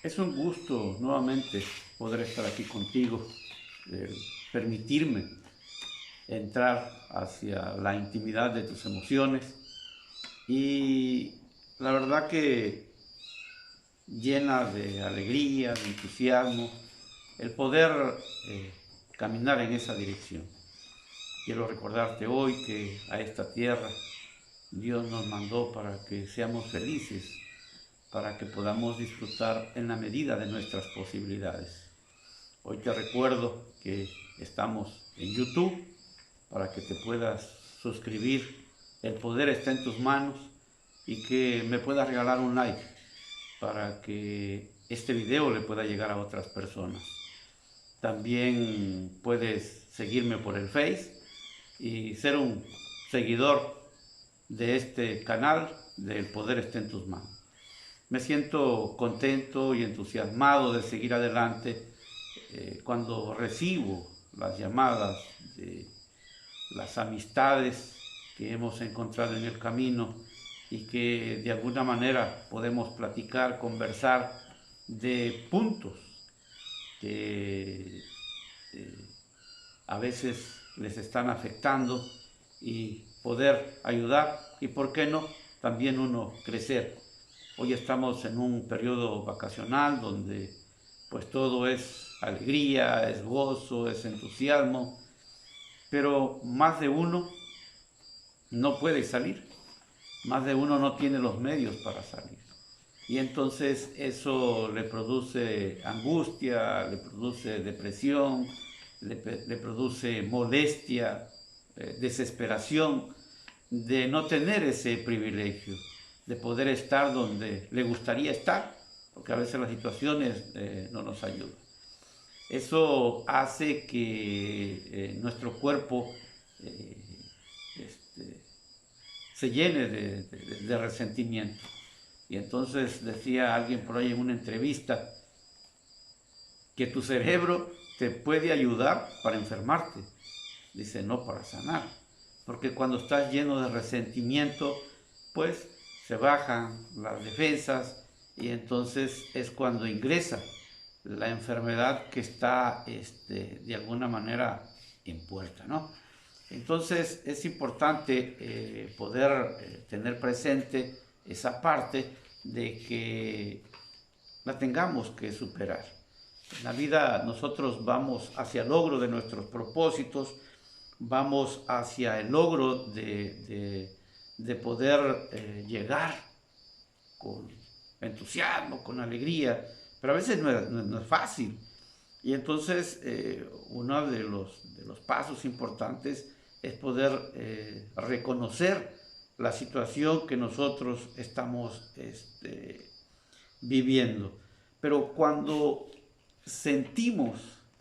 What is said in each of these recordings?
Es un gusto nuevamente poder estar aquí contigo, permitirme entrar hacia la intimidad de tus emociones y la verdad que llena de alegría, de entusiasmo, el poder eh, caminar en esa dirección. Quiero recordarte hoy que a esta tierra Dios nos mandó para que seamos felices, para que podamos disfrutar en la medida de nuestras posibilidades. Hoy te recuerdo que estamos en YouTube para que te puedas suscribir. El poder está en tus manos y que me puedas regalar un like para que este video le pueda llegar a otras personas. También puedes seguirme por el Face y ser un seguidor de este canal del poder está en tus manos. Me siento contento y entusiasmado de seguir adelante cuando recibo las llamadas de las amistades que hemos encontrado en el camino y que de alguna manera podemos platicar, conversar de puntos que a veces les están afectando y poder ayudar y, por qué no, también uno crecer. Hoy estamos en un periodo vacacional donde pues todo es alegría, es gozo, es entusiasmo, pero más de uno no puede salir, más de uno no tiene los medios para salir. Y entonces eso le produce angustia, le produce depresión, le produce molestia, desesperación de no tener ese privilegio, de poder estar donde le gustaría estar, porque a veces las situaciones no nos ayudan. Eso hace que nuestro cuerpo eh, este, se llene de resentimiento. Y entonces decía alguien por ahí en una entrevista que tu cerebro te puede ayudar para enfermarte. Dice, no para sanar. Porque cuando estás lleno de resentimiento, pues se bajan las defensas y entonces es cuando ingresa la enfermedad que está de alguna manera en puerta, ¿no? Entonces es importante poder tener presente esa parte de que la tengamos que superar. En la vida nosotros vamos hacia el logro de nuestros propósitos, vamos hacia el logro de poder llegar con entusiasmo, con alegría, pero a veces no es fácil. Y entonces uno de los pasos importantes es poder reconocer la situación que nosotros estamos viviendo. Pero cuando sentimos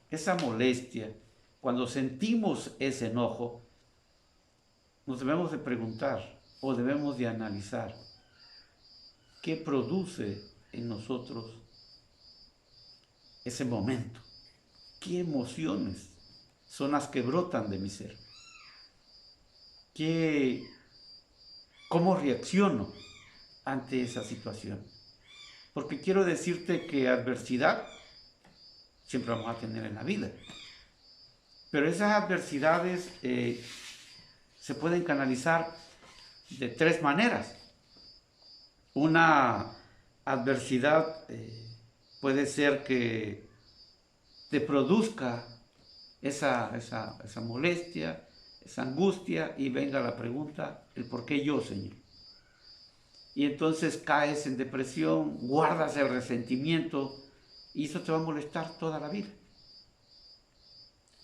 esa molestia, cuando sentimos ese enojo, nos debemos de preguntar o debemos de analizar qué produce en nosotros ese momento, qué emociones son las que brotan de mi ser, qué, cómo reacciono ante esa situación. Porque quiero decirte que adversidad siempre vamos a tener en la vida, pero esas adversidades se pueden canalizar de tres maneras. Una adversidad puede ser que te produzca esa molestia, esa angustia y venga la pregunta, ¿el por qué yo, Señor? Y entonces caes en depresión, guardas el resentimiento y eso te va a molestar toda la vida.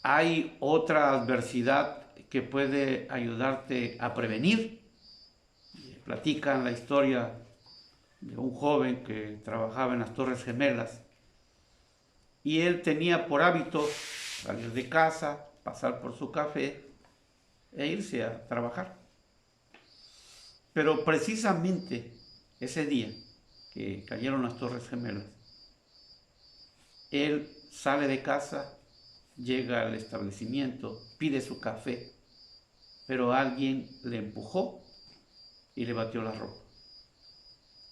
Hay otra adversidad que puede ayudarte a prevenir. Platican la historia de un joven que trabajaba en las Torres Gemelas y él tenía por hábito salir de casa, pasar por su café e irse a trabajar. Pero precisamente ese día que cayeron las Torres Gemelas, él sale de casa, llega al establecimiento, pide su café, pero alguien le empujó y le batió la ropa.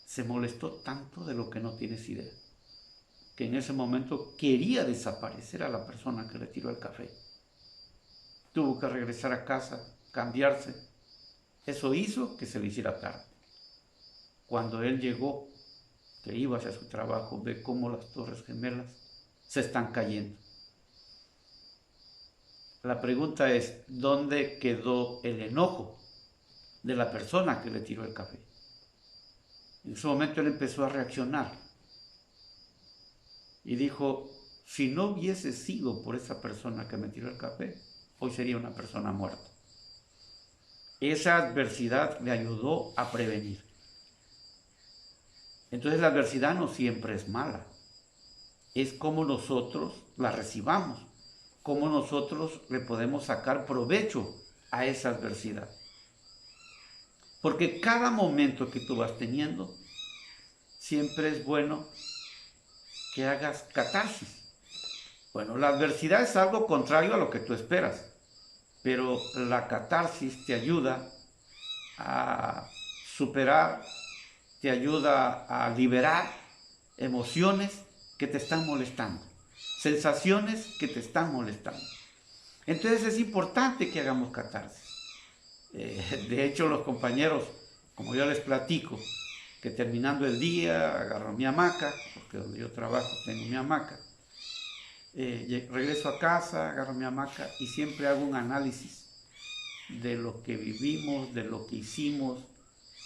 Se molestó tanto de lo que no tienes idea. que en ese momento quería desaparecer a la persona que le tiró el café. Tuvo que regresar a casa, cambiarse. Eso hizo que se le hiciera tarde. Cuando él llegó, que iba hacia su trabajo, ve cómo las Torres Gemelas se están cayendo. La pregunta es, ¿dónde quedó el enojo de la persona que le tiró el café? En ese momento él empezó a reaccionar y dijo, si no hubiese sido por esa persona que me tiró el café, hoy sería una persona muerta. Esa adversidad le ayudó a prevenir. Entonces la adversidad no siempre es mala, es como nosotros la recibamos, cómo nosotros le podemos sacar provecho a esa adversidad. Porque cada momento que tú vas teniendo, siempre es bueno que hagas catarsis. Bueno, la adversidad es algo contrario a lo que tú esperas, pero la catarsis te ayuda a superar, te ayuda a liberar emociones que te están molestando, sensaciones que te están molestando. Entonces es importante que hagamos catarsis. De hecho, los compañeros, como yo les platico, que terminando el día agarro mi hamaca, porque donde yo trabajo tengo mi hamaca, regreso a casa, agarro mi hamaca y siempre hago un análisis de lo que vivimos, de lo que hicimos,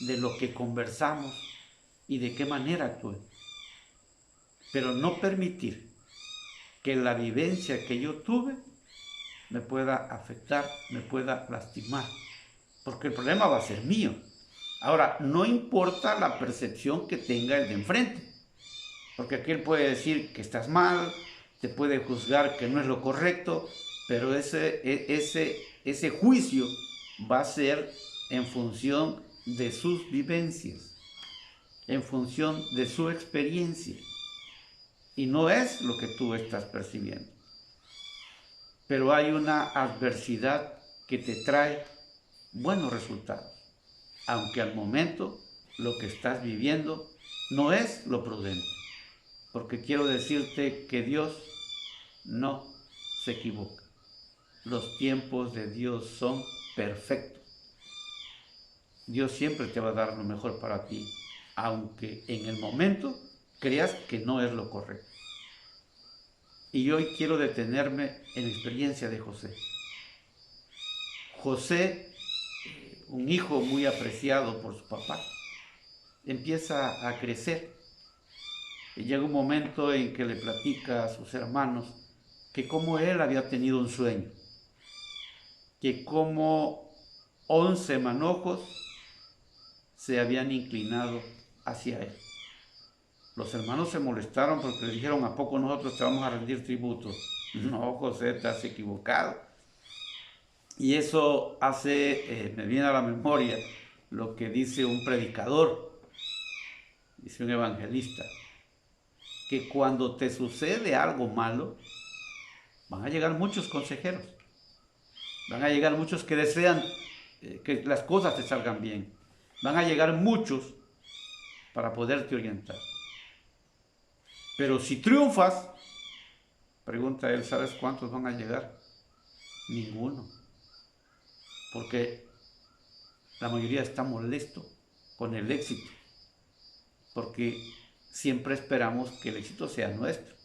de lo que conversamos y de qué manera actué. Pero no permitir que la vivencia que yo tuve me pueda afectar, me pueda lastimar, porque el problema va a ser mío. Ahora, no importa la percepción que tenga el de enfrente, porque aquel puede decir que estás mal, te puede juzgar que no es lo correcto, pero ese juicio va a ser en función de sus vivencias, en función de su experiencia, y no es lo que tú estás percibiendo. Pero hay una adversidad que te trae buenos resultados, aunque al momento lo que estás viviendo no es lo prudente, porque quiero decirte que Dios no se equivoca. Los tiempos de Dios son perfectos. Dios siempre te va a dar lo mejor para ti, aunque en el momento creas que no es lo correcto. Y hoy quiero detenerme en la experiencia de José. José, un hijo muy apreciado por su papá, empieza a crecer. Y llega un momento en que le platica a sus hermanos que como él había tenido un sueño, que como 11 manojos se habían inclinado hacia él. Los hermanos se molestaron porque le dijeron, ¿a poco nosotros te vamos a rendir tributo? No, José, te has equivocado. Y eso me viene a la memoria lo que dice un predicador, dice un evangelista, que cuando te sucede algo malo, van a llegar muchos consejeros, van a llegar muchos que desean que las cosas te salgan bien, van a llegar muchos para poderte orientar. Pero si triunfas, pregunta él, ¿sabes cuántos van a llegar? Ninguno. Porque la mayoría está molesto con el éxito. Porque siempre esperamos que el éxito sea nuestro.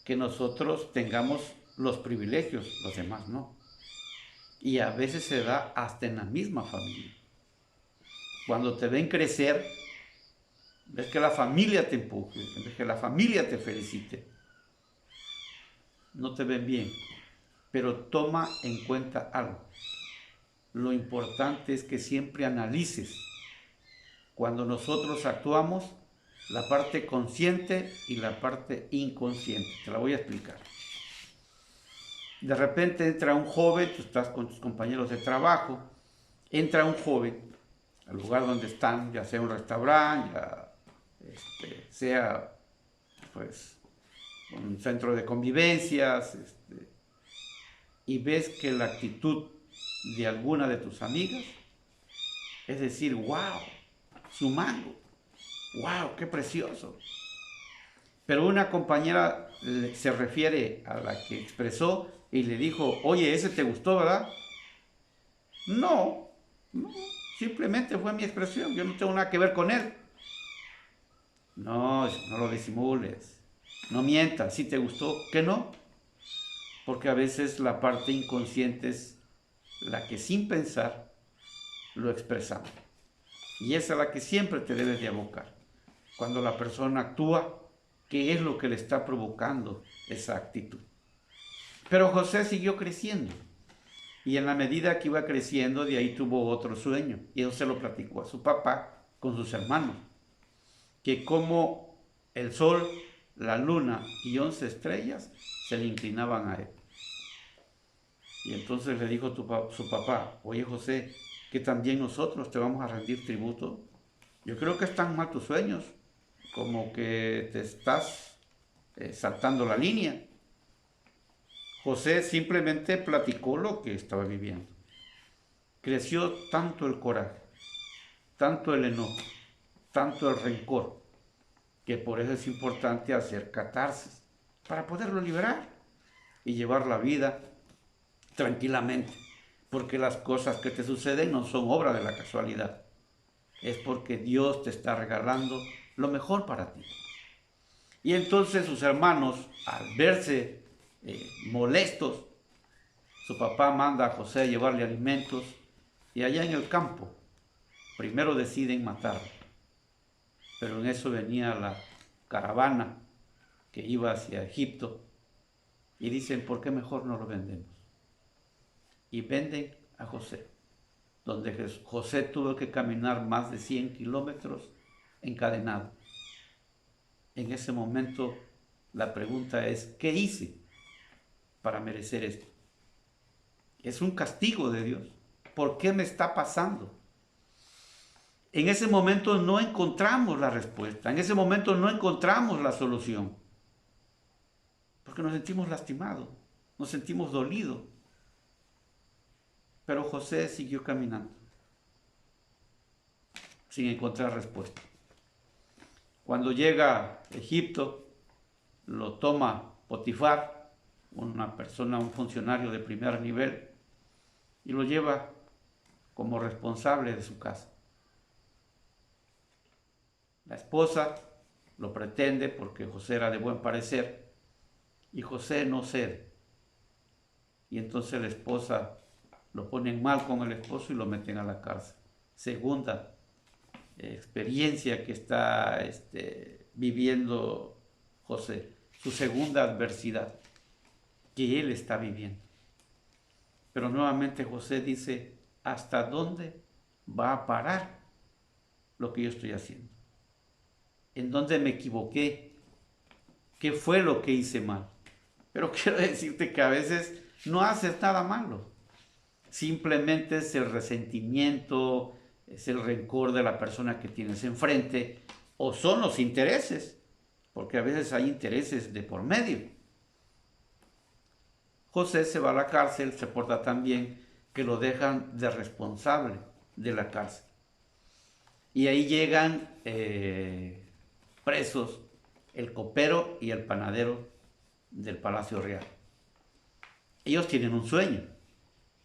Que nosotros tengamos los privilegios, los demás no. Y a veces se da hasta en la misma familia. Cuando te ven crecer, ves que la familia te empuje, ves que la familia te felicite. No te ven bien, pero toma en cuenta algo. Lo importante es que siempre analices cuando nosotros actuamos la parte consciente y la parte inconsciente. Te la voy a explicar. De repente entra un joven, tú estás con tus compañeros de trabajo, entra un joven al lugar donde están, ya sea un restaurante, sea pues un centro de convivencias, y ves que la actitud de alguna de tus amigas es decir, wow, su mango, wow, qué precioso. Pero una compañera se refiere a la que expresó y le dijo, oye, ese te gustó, ¿verdad? No, no, simplemente fue mi expresión, yo no tengo nada que ver con él. No, no lo disimules, no mientas, si te gustó, que no, porque a veces la parte inconsciente es la que sin pensar lo expresamos. Y esa es la que siempre te debes de abocar. Cuando la persona actúa, ¿qué es lo que le está provocando esa actitud? Pero José siguió creciendo. Y en la medida que iba creciendo, de ahí tuvo otro sueño. Y eso se lo platicó a su papá con sus hermanos. Que como el sol, la luna y 11 estrellas se le inclinaban a él. Y entonces le dijo su papá, oye José, que también nosotros te vamos a rendir tributo. Yo creo que están mal tus sueños, como que te estás saltando la línea. José simplemente platicó lo que estaba viviendo. Creció tanto el coraje, tanto el enojo, tanto el rencor, que por eso es importante hacer catarsis, para poderlo liberar y llevar la vida tranquilamente, porque las cosas que te suceden no son obra de la casualidad, es porque Dios te está regalando lo mejor para ti. Y entonces sus hermanos, al verse molestos, su papá manda a José a llevarle alimentos y allá en el campo primero deciden matarlo. Pero en eso venía la caravana que iba hacia Egipto y dicen, ¿por qué mejor no lo vendemos? Y venden a José, donde José tuvo que caminar más de 100 kilómetros encadenado. En ese momento la pregunta es, ¿qué hice para merecer esto? Es un castigo de Dios. ¿Por qué me está pasando? En ese momento no encontramos la respuesta, en ese momento no encontramos la solución, porque nos sentimos lastimados, nos sentimos dolidos. Pero José siguió caminando, sin encontrar respuesta. Cuando llega a Egipto, lo toma Potifar, una persona, un funcionario de primer nivel, y lo lleva como responsable de su casa. La esposa lo pretende porque José era de buen parecer y José no cede. Y entonces la esposa lo ponen mal con el esposo y lo meten a la cárcel. Segunda experiencia que está viviendo José, su segunda adversidad que él está viviendo. Pero nuevamente José dice, ¿hasta dónde va a parar lo que yo estoy haciendo? ¿En dónde me equivoqué? ¿Qué fue lo que hice mal? Pero quiero decirte que a veces no haces nada malo. Simplemente es el resentimiento, es el rencor de la persona que tienes enfrente, o son los intereses, porque a veces hay intereses de por medio. José se va a la cárcel, se porta tan bien que lo dejan de responsable de la cárcel. Y ahí llegan presos el copero y el panadero del Palacio Real. Ellos tienen un sueño.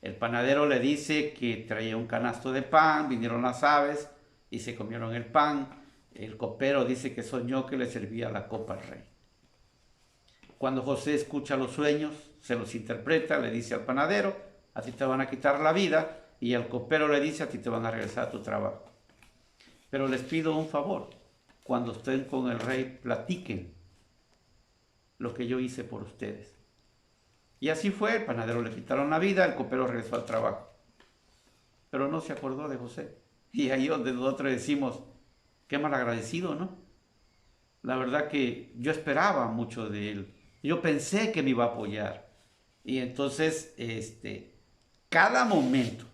El panadero le dice que traía un canasto de pan, vinieron las aves y se comieron el pan. El copero dice que soñó que le servía la copa al rey. Cuando José escucha los sueños, se los interpreta, le dice al panadero, a ti te van a quitar la vida, y al copero le dice, a ti te van a regresar a tu trabajo. Pero les pido un favor, cuando estén con el rey, platiquen lo que yo hice por ustedes. Y así fue, el panadero le quitaron la vida, el copero regresó al trabajo. Pero no se acordó de José. Y ahí donde nosotros decimos, qué malagradecido, ¿no? La verdad que yo esperaba mucho de él. Yo pensé que me iba a apoyar. Y entonces, cada momento,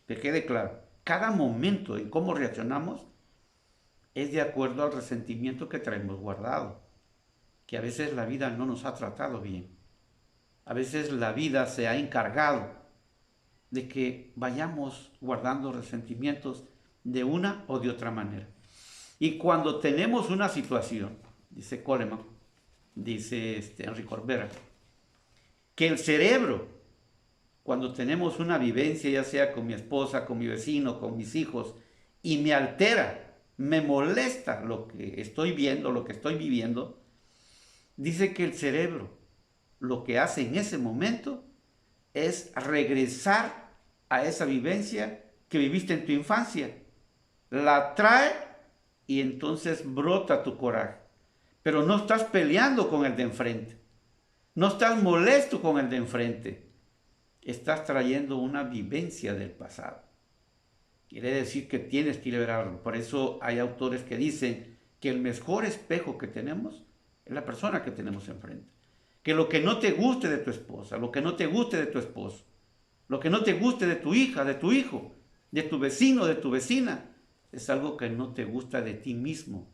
que quede claro, cada momento en cómo reaccionamos es de acuerdo al resentimiento que traemos guardado. Que a veces la vida no nos ha tratado bien. A veces la vida se ha encargado de que vayamos guardando resentimientos de una o de otra manera. Y cuando tenemos una situación, dice Coleman, dice Henry Corbera, que el cerebro, cuando tenemos una vivencia, ya sea con mi esposa, con mi vecino, con mis hijos, y me altera, me molesta lo que estoy viendo, lo que estoy viviendo, dice que el cerebro lo que hace en ese momento es regresar a esa vivencia que viviste en tu infancia. La trae y entonces brota tu coraje. Pero no estás peleando con el de enfrente. No estás molesto con el de enfrente. Estás trayendo una vivencia del pasado. Quiere decir que tienes que liberarlo. Por eso hay autores que dicen que el mejor espejo que tenemos es la persona que tenemos enfrente. Que lo que no te guste de tu esposa, lo que no te guste de tu esposo, lo que no te guste de tu hija, de tu hijo, de tu vecino, de tu vecina, es algo que no te gusta de ti mismo,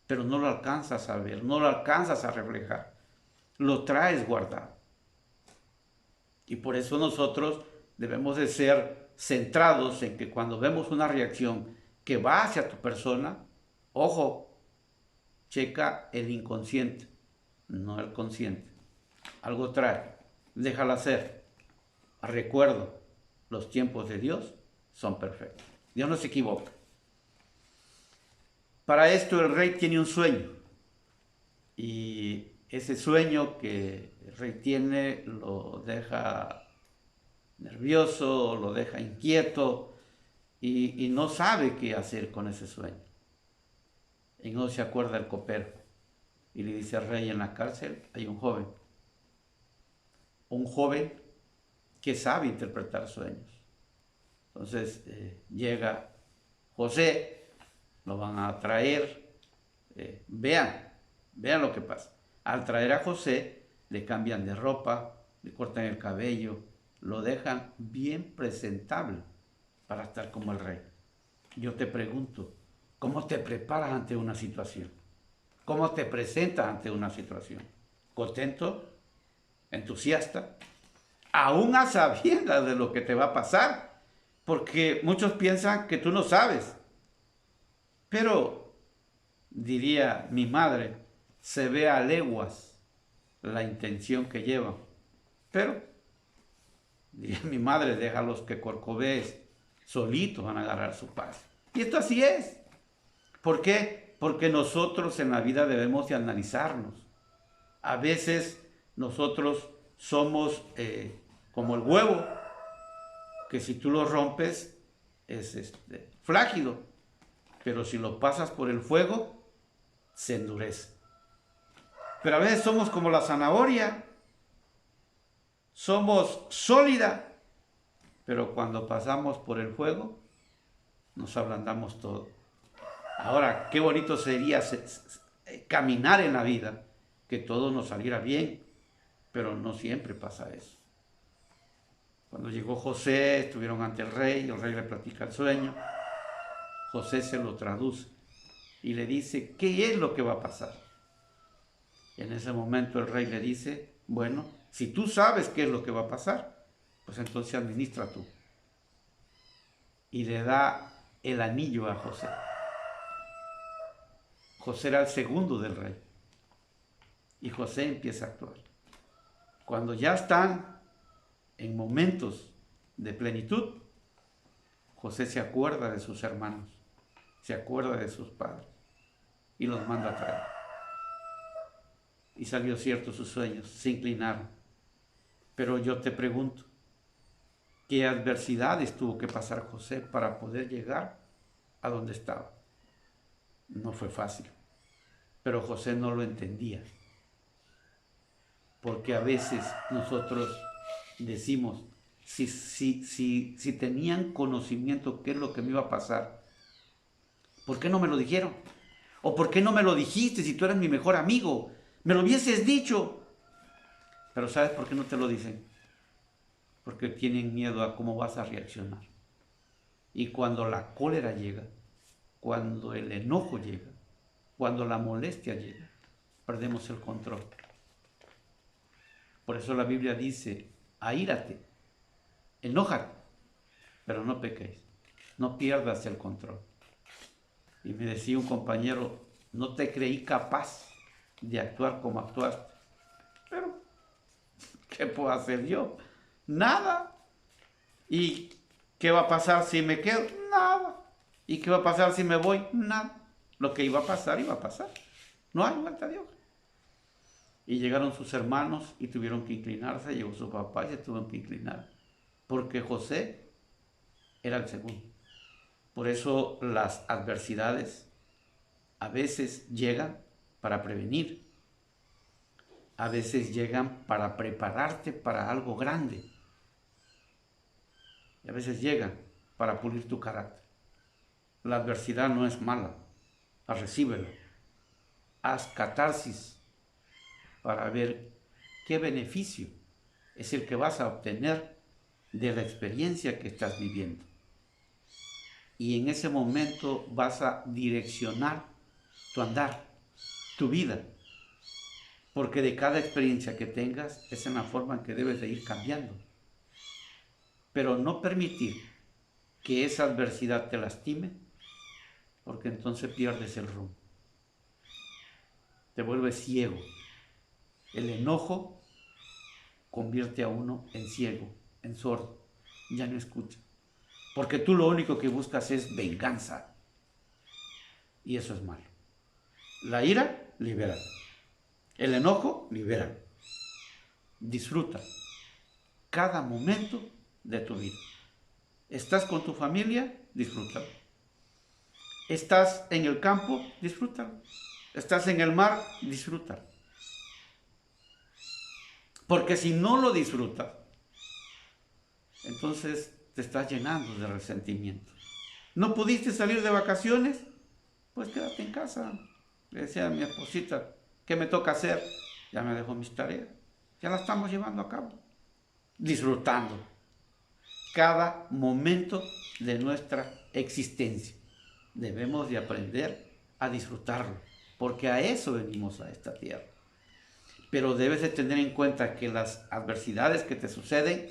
pero no lo alcanzas a ver, no lo alcanzas a reflejar. Lo traes guardado. Y por eso nosotros debemos de ser centrados en que cuando vemos una reacción que va hacia tu persona, ojo, checa el inconsciente, no el consciente. Algo trae, déjala ser. Recuerdo, los tiempos de Dios son perfectos. Dios no se equivoca. Para esto el rey tiene un sueño. Y ese sueño que el rey tiene lo deja nervioso, lo deja inquieto y no sabe qué hacer con ese sueño. Y no se acuerda el copero. Y le dice al rey: en la cárcel hay un joven que sabe interpretar sueños. Entonces llega José, lo van a traer, vean lo que pasa. Al traer a José, le cambian de ropa, le cortan el cabello, lo dejan bien presentable para estar como el rey. Yo te pregunto, ¿cómo te preparas ante una situación? ¿Cómo te presentas ante una situación? ¿Contento? ¿Entusiasta? Aún a sabiendas de lo que te va a pasar, porque muchos piensan que tú no sabes. Pero, diría mi madre, se ve a leguas la intención que llevan. Pero, diría mi madre, déjalos que corcovees, solitos van a agarrar su paz. Y esto así es. ¿Por qué? Porque nosotros en la vida debemos de analizarnos. A veces nosotros somos como el huevo, que si tú lo rompes es flácido, pero si lo pasas por el fuego, se endurece. Pero a veces somos como la zanahoria, somos sólida, pero cuando pasamos por el fuego, nos ablandamos todo. Ahora, qué bonito sería caminar en la vida, que todo nos saliera bien, pero no siempre pasa eso. Cuando llegó José, estuvieron ante el rey le platica el sueño, José se lo traduce y le dice qué es lo que va a pasar. Y en ese momento el rey le dice: bueno, si tú sabes qué es lo que va a pasar, pues entonces administra tú. Y le da el anillo a José. José era el segundo del rey. Y José empieza a actuar. Cuando ya están en momentos de plenitud, José se acuerda de sus hermanos, se acuerda de sus padres y los manda a traer. Y salió cierto sus sueños, se inclinaron. Pero yo te pregunto, ¿qué adversidades tuvo que pasar José para poder llegar a donde estaba? No fue fácil, pero José no lo entendía. Porque a veces nosotros decimos, si tenían conocimiento qué es lo que me iba a pasar, ¿por qué no me lo dijeron? ¿O por qué no me lo dijiste si tú eres mi mejor amigo? Me lo hubieses dicho. Pero ¿sabes por qué no te lo dicen? Porque tienen miedo a cómo vas a reaccionar. Y cuando la cólera llega, cuando el enojo llega, cuando la molestia llega, perdemos el control. Por eso la Biblia dice: aírate, enójate, pero no pequéis, no pierdas el control. Y me decía un compañero: no te creí capaz de actuar como actuaste. Pero, ¿qué puedo hacer yo? Nada. ¿Y qué va a pasar si me quedo? Nada. ¿Y qué va a pasar si me voy? Nada. Lo que iba a pasar, iba a pasar. No hay vuelta de hoja. Y llegaron sus hermanos y tuvieron que inclinarse. Llegó su papá y se tuvieron que inclinar. Porque José era el segundo. Por eso las adversidades a veces llegan para prevenir. A veces llegan para prepararte para algo grande. Y a veces llegan para pulir tu carácter. La adversidad no es mala. Recíbela. Haz catarsis para ver qué beneficio es el que vas a obtener de la experiencia que estás viviendo. Y en ese momento vas a direccionar tu andar, tu vida. Porque de cada experiencia que tengas es en la forma en que debes de ir cambiando. Pero no permitir que esa adversidad te lastime, porque entonces pierdes el rumbo. Te vuelves ciego. El enojo convierte a uno en ciego, en sordo. Ya no escucha. Porque tú lo único que buscas es venganza. Y eso es malo. La ira, libera. El enojo, libera. Disfruta cada momento de tu vida. ¿Estás con tu familia? Disfrútalo. ¿Estás en el campo? Disfrútalo. ¿Estás en el mar? Disfrútalo. Porque si no lo disfrutas, entonces te estás llenando de resentimiento. ¿No pudiste salir de vacaciones? Pues quédate en casa. Le decía a mi esposita, ¿qué me toca hacer? Ya me dejó mis tareas. Ya las estamos llevando a cabo. Disfrutando cada momento de nuestra existencia. Debemos de aprender a disfrutarlo, porque a eso venimos a esta tierra. Pero debes de tener en cuenta que las adversidades que te suceden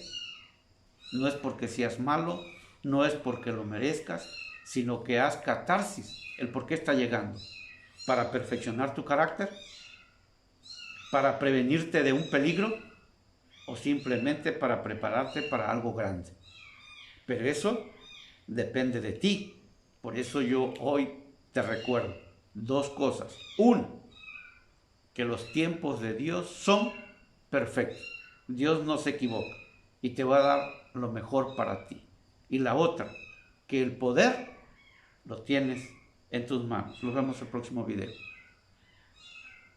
no es porque seas malo, no es porque lo merezcas, sino que haz catarsis, el por qué está llegando. Para perfeccionar tu carácter, para prevenirte de un peligro o simplemente para prepararte para algo grande. Pero eso depende de ti. Por eso yo hoy te recuerdo dos cosas. Uno, que los tiempos de Dios son perfectos. Dios no se equivoca y te va a dar lo mejor para ti. Y la otra, que el poder lo tienes en tus manos. Nos vemos en el próximo video.